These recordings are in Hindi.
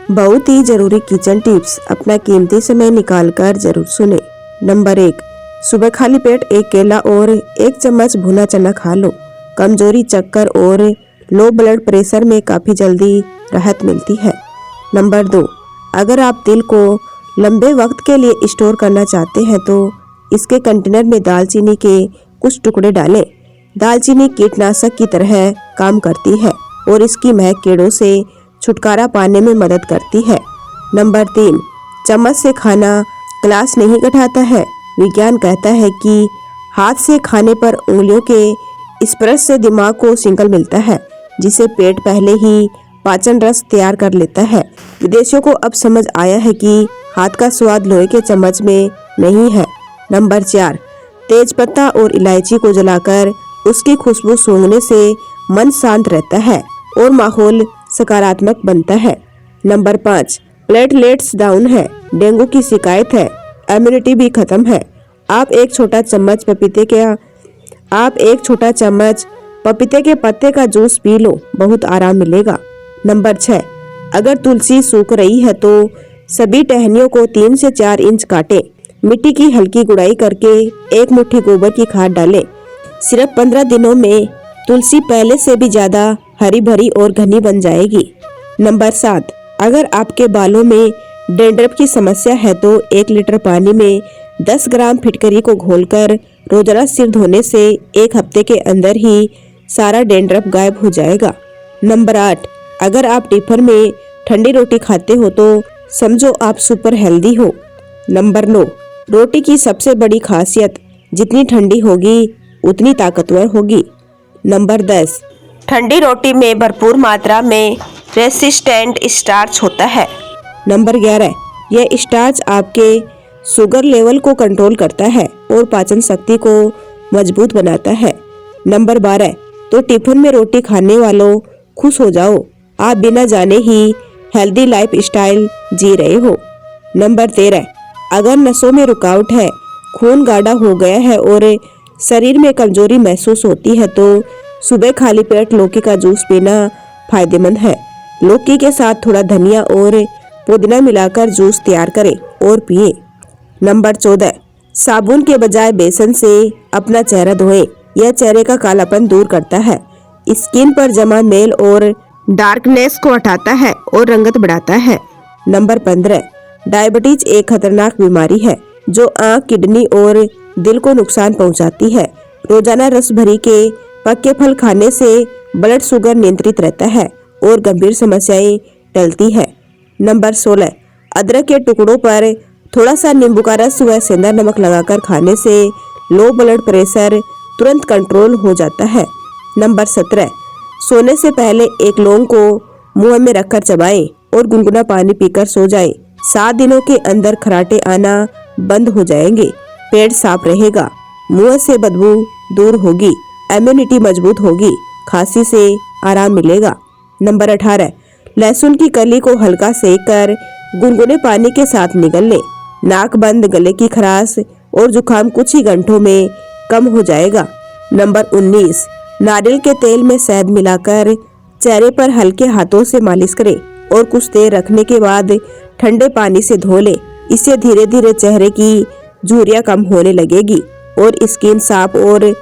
बहुत ही जरूरी किचन टिप्स, अपना कीमती समय निकालकर जरूर सुने। नंबर 1, सुबह खाली पेट एक केला और 1 चम्मच भुना चना खा लो। कमजोरी, चक्कर और लो ब्लड प्रेशर में काफ़ी जल्दी राहत मिलती है। नंबर 2, अगर आप तिल को लंबे वक्त के लिए स्टोर करना चाहते हैं तो इसके कंटेनर में दालचीनी के कुछ टुकड़े डालें। दालचीनी कीटनाशक की तरह काम करती है और इसकी महक कीड़ों से छुटकारा पाने में मदद करती है। नंबर 3, चम्मच से खाना ग्लास नहीं घटाता है। विज्ञान कहता है कि हाथ से खाने पर उंगलियों के स्पर्श से दिमाग को सिग्नल मिलता है, जिसे पेट पहले ही पाचन रस तैयार कर लेता है। विदेशियों को अब समझ आया है कि हाथ का स्वाद लोहे के चम्मच में नहीं है। नंबर 4, तेजपत्ता और इलायची को जलाकर उसकी खुशबू सूंघने से मन शांत रहता है और माहौल सकारात्मक बनता है। नंबर 5, प्लेटलेट्स डाउन है, डेंगू की शिकायत है, इम्यूनिटी भी खत्म है। आप एक छोटा चम्मच पपीते के पत्ते का जूस पी लो, बहुत आराम मिलेगा। नंबर 6, अगर तुलसी सूख रही है तो सभी टहनियों को 3 से 4 इंच काटें। मिट्टी की हल्की गुड़ाई करके 1 मुट्ठी गोबर की खाद डालें। सिर्फ 15 दिनों में तुलसी पहले से भी ज्यादा हरी भरी और घनी बन जाएगी। नंबर 7, अगर आपके बालों में डैंड्रफ की समस्या है तो 1 लीटर पानी में 10 ग्राम फिटकरी को घोलकर रोजाना सिर धोने से 1 हफ्ते के अंदर ही सारा डैंड्रफ गायब हो जाएगा। नंबर 8, अगर आप टिफिन में ठंडी रोटी खाते हो तो समझो आप सुपर हेल्दी हो। नंबर 9, रोटी की सबसे बड़ी खासियत जितनी ठंडी होगी उतनी ताकतवर होगी। नंबर 10, ठंडी रोटी में भरपूर मात्रा में रेसिस्टेंट स्टार्च होता है। नंबर 11, यह स्टार्च आपके शुगर लेवल को कंट्रोल करता है और पाचन शक्ति को मजबूत बनाता है। नंबर 12, तो टिफिन में रोटी खाने वालों खुश हो जाओ, आप बिना जाने ही हेल्दी लाइफ स्टाइल जी रहे हो। नंबर 13, अगर नसों में रुकावट है, खून गाढ़ा हो गया है और शरीर में कमजोरी महसूस होती है तो सुबह खाली पेट लौकी का जूस पीना फायदेमंद है। लौकी के साथ थोड़ा धनिया और पुदीना मिलाकर जूस तैयार करें और पिए। नंबर 14, साबुन के बजाय बेसन से अपना चेहरा धोएं। यह चेहरे का कालापन दूर करता है, स्किन पर जमा मेल और डार्कनेस को हटाता है और रंगत बढ़ाता है। नंबर 15, डायबिटीज एक खतरनाक बीमारी है जो आंख, किडनी और दिल को नुकसान पहुंचाती है। रोजाना रस भरी के पक्के फल खाने से ब्लड शुगर नियंत्रित रहता है और गंभीर समस्याएं टलती है। नंबर 16, अदरक के टुकड़ों पर थोड़ा सा नींबू का रस व सेंधा नमक लगाकर खाने से लो ब्लड प्रेशर तुरंत कंट्रोल हो जाता है। नंबर 17, सोने से पहले 1 लौंग को मुंह में रखकर चबाएं और गुनगुना पानी पीकर सो जाएं। 7 दिनों के अंदर खराटे आना बंद हो जाएंगे, पेट साफ रहेगा, मुंह से बदबू दूर होगी, इम्यूनिटी मजबूत होगी, खांसी से आराम मिलेगा। नंबर 18, लहसुन की कली को हल्का सेक कर गुनगुने पानी के साथ निगल लें। नाक बंद, गले की खराश और जुकाम कुछ ही घंटों में कम हो जाएगा। नंबर 19, नारियल के तेल में शहद मिलाकर चेहरे पर हल्के हाथों से मालिश करें और कुछ देर रखने के बाद ठंडे पानी से धो लें। इससे धीरे धीरे चेहरे की झुर्रियां कम होने लगेगी और स्किन साफ और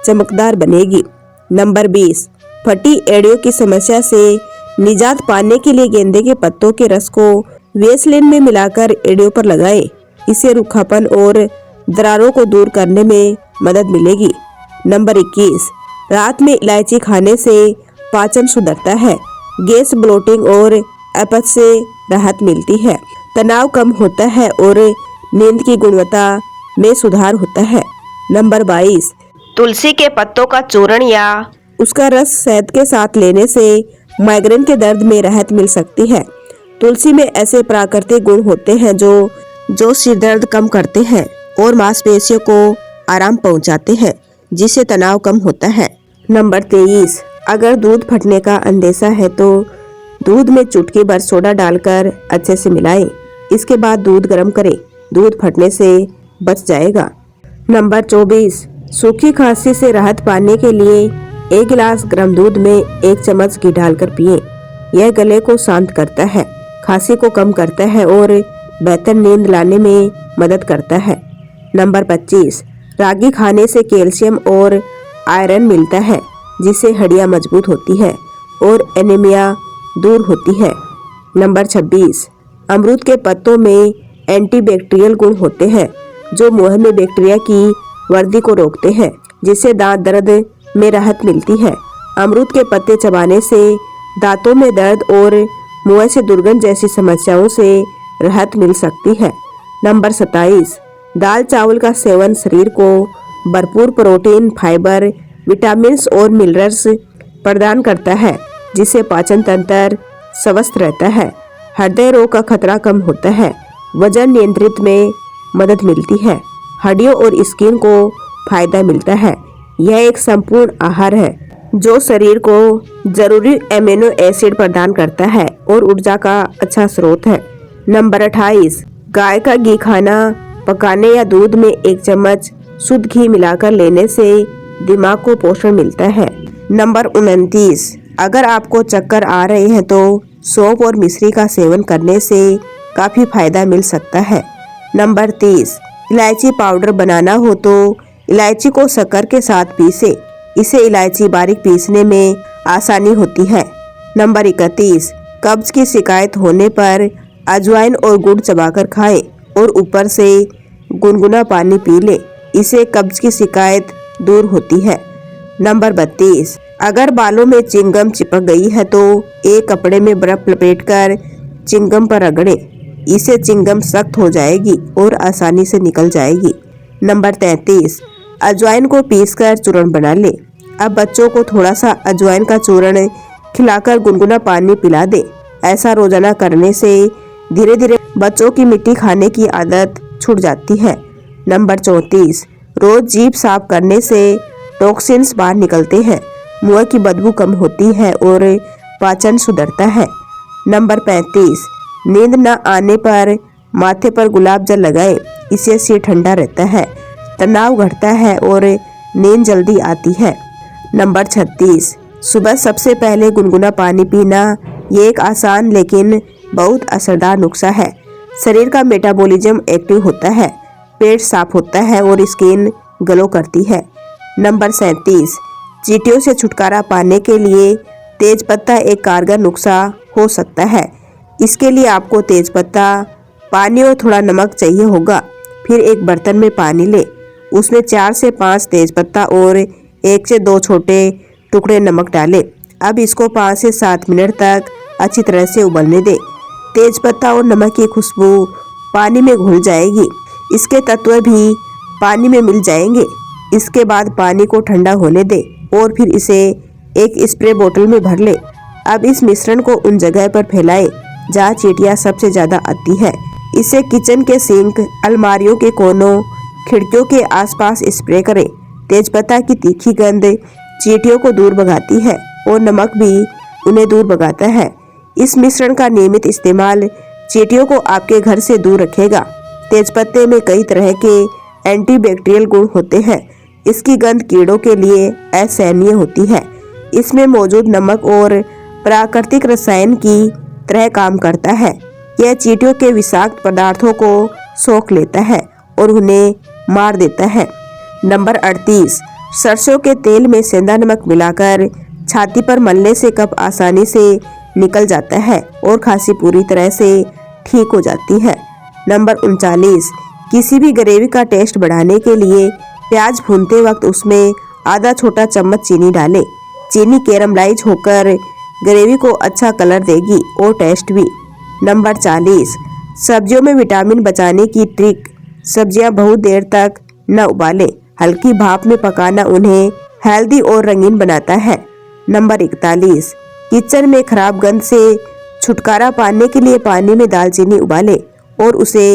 चमकदार बनेगी। नंबर 20, फटी एड़ियों की समस्या से निजात पाने के लिए गेंदे के पत्तों के रस को वेसलिन में मिलाकर एड़ियों पर लगाएं। इससे रूखापन और दरारों को दूर करने में मदद मिलेगी। नंबर 21, रात में इलायची खाने से पाचन सुधरता है, गैस, ब्लोटिंग और अपच से राहत मिलती है, तनाव कम होता है और नींद की गुणवत्ता में सुधार होता है। नंबर 22, तुलसी के पत्तों का चूर्ण या उसका रस शहद के साथ लेने से माइग्रेन के दर्द में राहत मिल सकती है। तुलसी में ऐसे प्राकृतिक गुण होते हैं जो सिर दर्द कम करते हैं और मांसपेशियों को आराम पहुंचाते हैं, जिससे तनाव कम होता है। नंबर 23, अगर दूध फटने का अंदेशा है तो दूध में चुटकी भर सोडा डालकर अच्छे से मिलाएं। इसके बाद दूध गर्म करें, दूध फटने से बच जाएगा। नंबर 24, सूखी खांसी से राहत पाने के लिए 1 गिलास गर्म दूध में 1 चम्मच घी डालकर पिएं। यह गले को शांत करता है, खांसी को कम करता है और बेहतर नींद लाने में मदद करता है। नंबर 25, रागी खाने से कैल्शियम और आयरन मिलता है, जिससे हड्डियां मजबूत होती है और एनीमिया दूर होती है। नंबर 26, अमरूद के पत्तों में एंटीबैक्टीरियल गुण होते हैं, जो मुंह में बैक्टीरिया की वृद्धि को रोकते हैं, जिससे दांत दर्द में राहत मिलती है। अमरूद के पत्ते चबाने से दांतों में दर्द और मुंह से दुर्गंध जैसी समस्याओं से राहत मिल सकती है। नंबर 27, दाल चावल का सेवन शरीर को भरपूर प्रोटीन, फाइबर, विटामिन और मिनरल्स प्रदान करता है, जिससे पाचन तंत्र स्वस्थ रहता है। हृदय रोग का खतरा कम होता है। वजन नियंत्रित में मदद मिलती है। हड्डियों और स्किन को फायदा मिलता है। यह एक संपूर्ण आहार है जो शरीर को जरूरी एमिनो एसिड प्रदान करता है और ऊर्जा का अच्छा स्रोत है। नंबर 28, गाय का घी खाना पकाने या दूध में 1 चम्मच शुद्ध घी मिलाकर लेने से दिमाग को पोषण मिलता है। नंबर 29, अगर आपको चक्कर आ रहे हैं तो सौंफ और मिश्री का सेवन करने से काफी फायदा मिल सकता है। नंबर 30, इलायची पाउडर बनाना हो तो इलायची को शक्कर के साथ पीसे। इसे इलायची बारीक पीसने में आसानी होती है। नंबर 31, कब्ज की शिकायत होने पर अजवाइन और गुड़ चबाकर खाएं और ऊपर से गुनगुना पानी पी लें। इससे कब्ज की शिकायत दूर होती है। नंबर 32, अगर बालों में चिंगम चिपक गई है तो एक कपड़े में बर्फ लपेटकर चिंगम पर रगड़ें। इससे चिंगम सख्त हो जाएगी और आसानी से निकल जाएगी। नंबर 33, अजवाइन को पीसकर चूर्ण बना ले। अब बच्चों को थोड़ा सा अजवाइन का चूर्ण खिलाकर गुनगुना पानी पिला दे। ऐसा रोजाना करने से धीरे धीरे बच्चों की मिट्टी खाने की आदत छूट जाती है। नंबर 34, रोज जीभ साफ करने से टॉक्सिन्स बाहर निकलते हैं, मुंह की बदबू कम होती है और पाचन सुधरता है। नंबर 35, नींद न आने पर माथे पर गुलाब जल लगाएं। इससे सिर ठंडा रहता है, तनाव घटता है और नींद जल्दी आती है। नंबर 36, सुबह सबसे पहले गुनगुना पानी पीना ये एक आसान लेकिन बहुत असरदार नुस्खा है। शरीर का मेटाबॉलिज्म एक्टिव होता है, पेट साफ होता है और स्किन ग्लो करती है। नंबर 37, चींटियों से छुटकारा पाने के लिए तेजपत्ता एक कारगर नुस्खा हो सकता है। इसके लिए आपको तेजपत्ता, पानी और थोड़ा नमक चाहिए होगा। फिर एक बर्तन में पानी ले, उसमें 4 से 5 तेजपत्ता और 1 से 2 छोटे टुकड़े नमक डालें। अब इसको 5 से 7 मिनट तक अच्छी तरह से उबलने दें। तेजपत्ता और नमक की खुशबू पानी में घुल जाएगी, इसके तत्व भी पानी में मिल जाएंगे। इसके बाद पानी को ठंडा होने दें और फिर इसे एक स्प्रे बोतल में भर लें। अब इस मिश्रण को उन जगह पर फैलाएं जहाँ चींटियाँ सबसे ज़्यादा आती है। इसे किचन के सिंक, अलमारियों के कोनों, खिड़कियों के आसपास स्प्रे करें। तेजपत्ता की तीखी गंध चींटियों को दूर भगाती है और नमक भी उन्हें दूर भगाता है। इस मिश्रण का नियमित इस्तेमाल चींटियों को आपके घर से दूर रखेगा। तेजपत्ते में कई तरह के एंटीबैक्टीरियल गुण होते हैं। इसकी गंध कीड़ों के लिए असहनीय होती है। इसमें मौजूद नमक और प्राकृतिक रसायन की तरह काम करता है। यह चींटियों के विषाक्त पदार्थों को सोख लेता है और उन्हें मार देता है। नंबर 38, सरसों के तेल में सेंधा नमक मिलाकर छाती पर मलने से कफ आसानी से निकल जाता है और खांसी पूरी तरह से ठीक हो जाती है। नंबर 39, किसी भी ग्रेवी का टेस्ट बढ़ाने के लिए प्याज भूनते वक्त उसमें आधा छोटा चम्मच चीनी डालें। चीनी कैरमलाइज होकर ग्रेवी को अच्छा कलर देगी और टेस्ट भी। नंबर 40, सब्जियों में विटामिन बचाने की ट्रिक, सब्जियां बहुत देर तक न उबालें। हल्की भाप में पकाना उन्हें हेल्दी और रंगीन बनाता है। नंबर 41, किचन में खराब गंध से छुटकारा पाने के लिए पानी में दालचीनी उबालें और उसे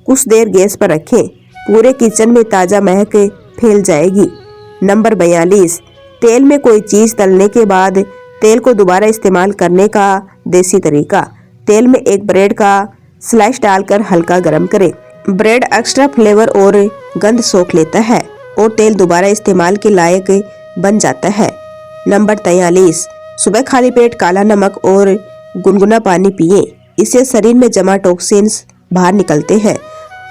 कुछ देर गैस पर रखें। पूरे किचन में ताज़ा महक फैल जाएगी। नंबर 42, तेल में कोई चीज़ तलने के बाद तेल को दोबारा इस्तेमाल करने का देसी तरीका। तेल में एक ब्रेड का स्लाइस डालकर हल्का गरम करें। ब्रेड एक्स्ट्रा फ्लेवर और गंध सोख लेता है और तेल दोबारा इस्तेमाल के लायक बन जाता है। नंबर 43, सुबह खाली पेट काला नमक और गुनगुना पानी पिएं। इससे शरीर में जमा टॉक्सिन्स बाहर निकलते हैं,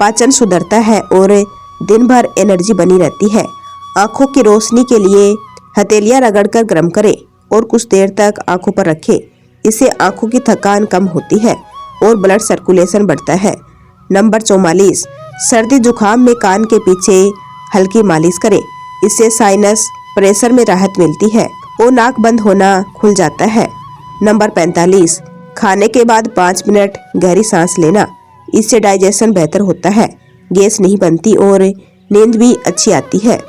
पाचन सुधरता है और दिन भर एनर्जी बनी रहती है। आंखों की रोशनी के लिए हथेलियां रगड़कर गर्म करें और कुछ देर तक आंखों पर रखें। इससे आंखों की थकान कम होती है और ब्लड सर्कुलेशन बढ़ता है। नंबर 44, सर्दी जुकाम में कान के पीछे हल्की मालिश करें। इससे साइनस प्रेशर में राहत मिलती है और नाक बंद होना खुल जाता है। नंबर 45, खाने के बाद 5 मिनट गहरी सांस लेना। इससे डाइजेशन बेहतर होता है, गैस नहीं बनती और नींद भी अच्छी आती है।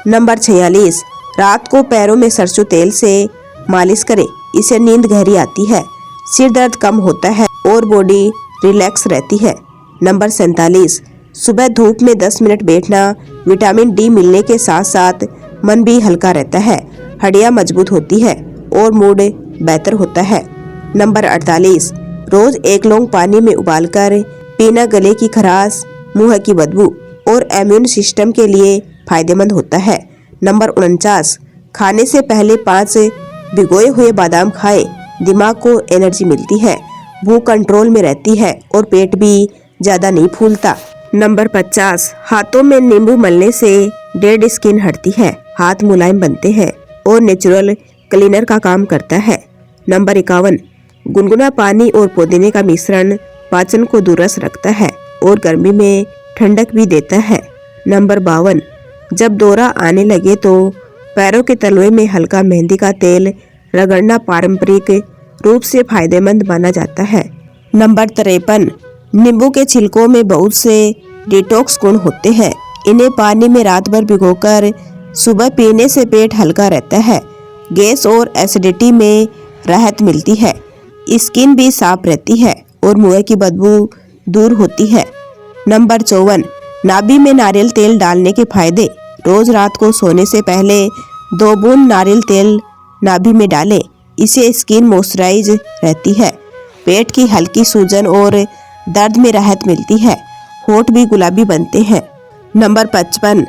नंबर 46, रात को पैरों में सरसों तेल से मालिश करें। इससे नींद गहरी आती है, सिर दर्द कम होता है और बॉडी रिलैक्स रहती है। नंबर 47, सुबह धूप में 10 मिनट बैठना। विटामिन डी मिलने के साथ साथ मन भी हल्का रहता है, हड्डियां मजबूत होती है और मूड बेहतर होता है। नंबर 48, रोज 1 लौंग पानी में उबालकर पीना गले की खराश, मुंह की बदबू और इम्यून सिस्टम के लिए फायदेमंद होता है। नंबर 49, खाने से पहले 5 भिगोए हुए बादाम खाएं। दिमाग को एनर्जी मिलती है, भूख कंट्रोल में रहती है और पेट भी ज़्यादा नहीं फूलता। नंबर 50, हाथों में नींबू मलने से डेड स्किन हटती है, हाथ मुलायम बनते हैं और नेचुरल क्लीनर का काम करता है। नंबर 51, गुनगुना पानी और पुदीने का मिश्रण पाचन को दुरुस्त रखता है और गर्मी में ठंडक भी देता है। नंबर 52, जब दौरा आने लगे तो पैरों के तलवे में हल्का मेहंदी का तेल रगड़ना पारंपरिक रूप से फायदेमंद माना जाता है। नंबर 53, नींबू के छिलकों में बहुत से डिटॉक्स गुण होते हैं। इन्हें पानी में रात भर भिगोकर सुबह पीने से पेट हल्का रहता है, गैस और एसिडिटी में राहत मिलती है, स्किन भी साफ रहती है और मुंह की बदबू दूर होती है। नंबर 54, नाभि में नारियल तेल डालने के फायदे। रोज रात को सोने से पहले 2 बूंद नारियल तेल नाभि में डालें। इससे स्किन मॉइस्चराइज रहती है, पेट की हल्की सूजन और दर्द में राहत मिलती है, होंठ भी गुलाबी बनते हैं। नंबर 55,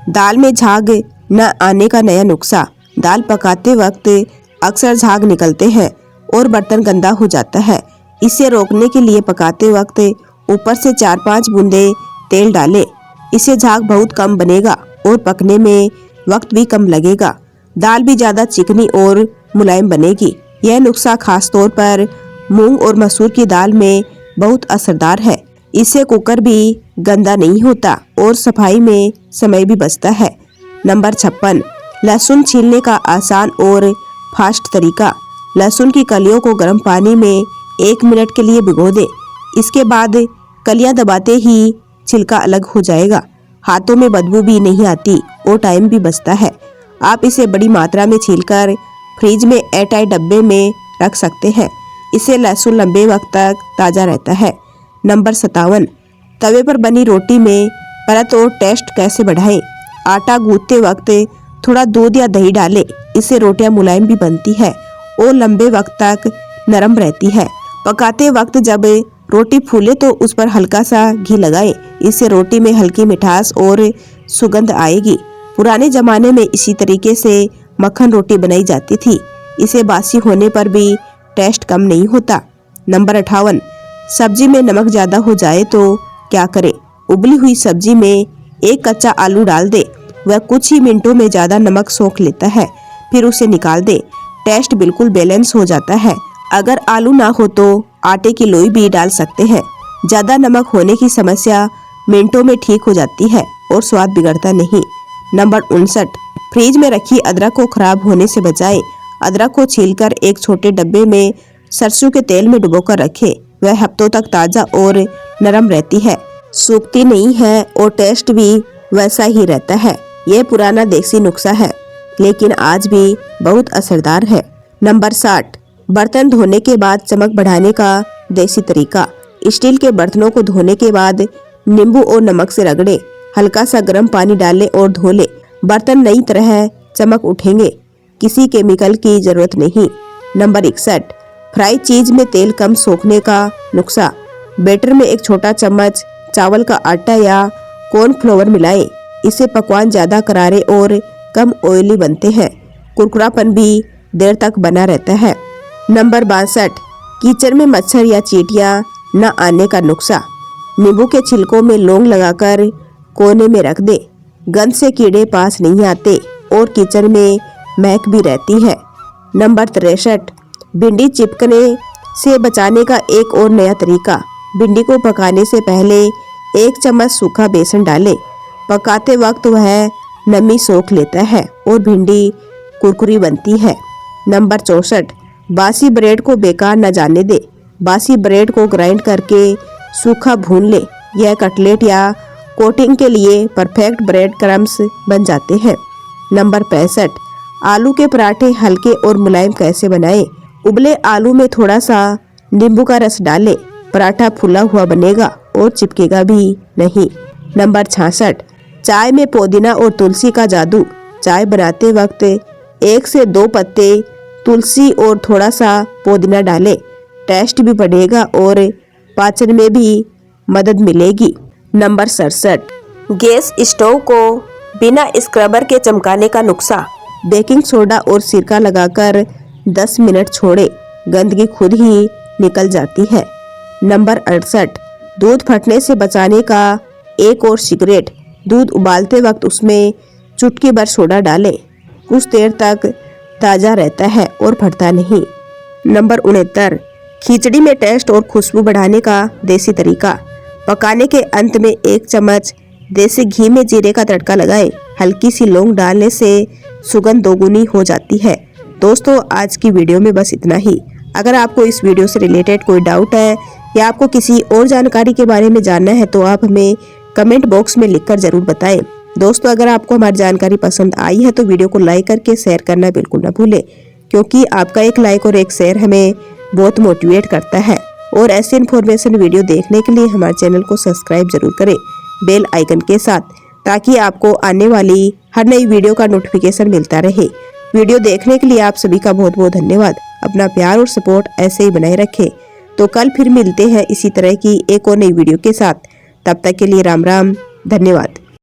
दाल में झाग न आने का नया नुस्खा। दाल पकाते वक्त अक्सर झाग निकलते हैं और बर्तन गंदा हो जाता है। इसे रोकने के लिए पकाते वक्त ऊपर से 4-5 बूंदे तेल डालें। इससे झाग बहुत कम बनेगा और पकने में वक्त भी कम लगेगा। दाल भी ज़्यादा चिकनी और मुलायम बनेगी। यह नुस्खा खास तौर पर मूंग और मसूर की दाल में बहुत असरदार है। इससे कुकर भी गंदा नहीं होता और सफाई में समय भी बचता है। नंबर 56, लहसुन छीलने का आसान और फास्ट तरीका। लहसुन की कलियों को गर्म पानी में 1 मिनट के लिए भिगो दें। इसके बाद कलियां दबाते ही छिलका अलग हो जाएगा, हाथों में बदबू भी नहीं आती और टाइम भी बचता है। आप इसे बड़ी मात्रा में छीलकर फ्रिज में एयरटाइट डब्बे में रख सकते हैं। इससे लहसुन लंबे वक्त तक ताज़ा रहता है। नंबर 57, तवे पर बनी रोटी में परत और टेस्ट कैसे बढ़ाएं। आटा गूंथते वक्त थोड़ा दूध या दही डालें। इससे रोटियां मुलायम भी बनती है और लंबे वक्त तक नरम रहती है। पकाते वक्त जब रोटी फूले तो उस पर हल्का सा घी लगाएं। इससे रोटी में हल्की मिठास और सुगंध आएगी। पुराने जमाने में इसी तरीके से मक्खन रोटी बनाई जाती थी। इसे बासी होने पर भी टेस्ट कम नहीं होता। नंबर 58, सब्जी में नमक ज़्यादा हो जाए तो क्या करें। उबली हुई सब्जी में 1 कच्चा आलू डाल दे। वह कुछ ही मिनटों में ज़्यादा नमक सोख लेता है, फिर उसे निकाल दे। टेस्ट बिल्कुल बैलेंस हो जाता है। अगर आलू ना हो तो आटे की लोई भी डाल सकते हैं। ज़्यादा नमक होने की समस्या मिनटों में ठीक हो जाती है और स्वाद बिगड़ता नहीं। नंबर 59, फ्रिज में रखी अदरक को खराब होने से बचाएं। अदरक को छीलकर एक छोटे डब्बे में सरसों के तेल में डुबोकर रखें। वह हफ्तों तक ताज़ा और नरम रहती है, सूखती नहीं है और टेस्ट भी वैसा ही रहता है। यह पुराना देसी नुस्खा है लेकिन आज भी बहुत असरदार है। नंबर 60, बर्तन धोने के बाद चमक बढ़ाने का देसी तरीका। स्टील के बर्तनों को धोने के बाद नींबू और नमक से रगड़े, हल्का सा गर्म पानी डालें और धो लें। बर्तन नई तरह चमक उठेंगे, किसी केमिकल की जरूरत नहीं। नंबर 61, फ्राई चीज में तेल कम सोखने का नुस्खा। बैटर में 1 छोटा चम्मच चावल का आटा या कॉर्नफ्लोर मिलाएं। इससे पकवान ज़्यादा करारे और कम ऑयली बनते हैं। कुरकुरापन भी देर तक बना रहता है। नंबर 62, कीचड़ में मच्छर या चींटियां न आने का नुस्खा। नींबू के छिलकों में लौंग लगाकर कोने में रख दे। गंध से कीड़े पास नहीं आते और कीचड़ में महक भी रहती है। नंबर 63, भिंडी चिपकने से बचाने का एक और नया तरीका। भिंडी को पकाने से पहले 1 चम्मच सूखा बेसन डालें। पकाते वक्त वह नमी सोख लेता है और भिंडी कुरकुरी बनती है। नंबर 64, बासी ब्रेड को बेकार न जाने दे। बासी ब्रेड को ग्राइंड करके सूखा भून ले। यह कटलेट या कोटिंग के लिए परफेक्ट ब्रेड क्रम्स बन जाते हैं। नंबर 65, आलू के पराठे हल्के और मुलायम कैसे बनाएं। उबले आलू में थोड़ा सा नींबू का रस डालें। पराठा फूला हुआ बनेगा और चिपकेगा भी नहीं। नंबर 66, चाय में पुदीना और तुलसी का जादू। चाय बनाते वक्त 1 से 2 पत्ते तुलसी और थोड़ा सा पुदीना डालें। टेस्ट भी बढ़ेगा और पाचन में भी मदद मिलेगी। नंबर 67, गैस स्टोव को बिना स्क्रबर के चमकाने का नुस्खा। बेकिंग सोडा और सिरका लगाकर 10 मिनट छोड़े। गंदगी खुद ही निकल जाती है। नंबर 68, दूध फटने से बचाने का एक और सीक्रेट। दूध उबालते वक्त उसमें चुटकी भर सोडा डालें। कुछ देर तक ताज़ा रहता है और फटता नहीं। नंबर 69, खिचड़ी में टेस्ट और खुशबू बढ़ाने का देसी तरीका। पकाने के अंत में 1 चम्मच देसी घी में जीरे का तड़का लगाएं। हल्की सी लौंग डालने से सुगंध दोगुनी हो जाती है। दोस्तों, आज की वीडियो में बस इतना ही। अगर आपको इस वीडियो से रिलेटेड कोई डाउट है या आपको किसी और जानकारी के बारे में जानना है तो आप हमें कमेंट बॉक्स में लिखकर जरूर बताएं। दोस्तों, अगर आपको हमारी जानकारी पसंद आई है तो वीडियो को लाइक करके शेयर करना बिल्कुल ना भूलें, क्योंकि आपका एक लाइक और एक शेयर हमें बहुत मोटिवेट करता है। और ऐसे इन्फॉर्मेशन वीडियो देखने के लिए हमारे चैनल को सब्सक्राइब जरूर करें बेल आइकन के साथ, ताकि आपको आने वाली हर नई वीडियो का नोटिफिकेशन मिलता रहे। वीडियो देखने के लिए आप सभी का बहुत बहुत धन्यवाद। अपना प्यार और सपोर्ट ऐसे ही बनाए रखें। तो कल फिर मिलते हैं इसी तरह की एक और नई वीडियो के साथ। तब तक के लिए राम राम, धन्यवाद।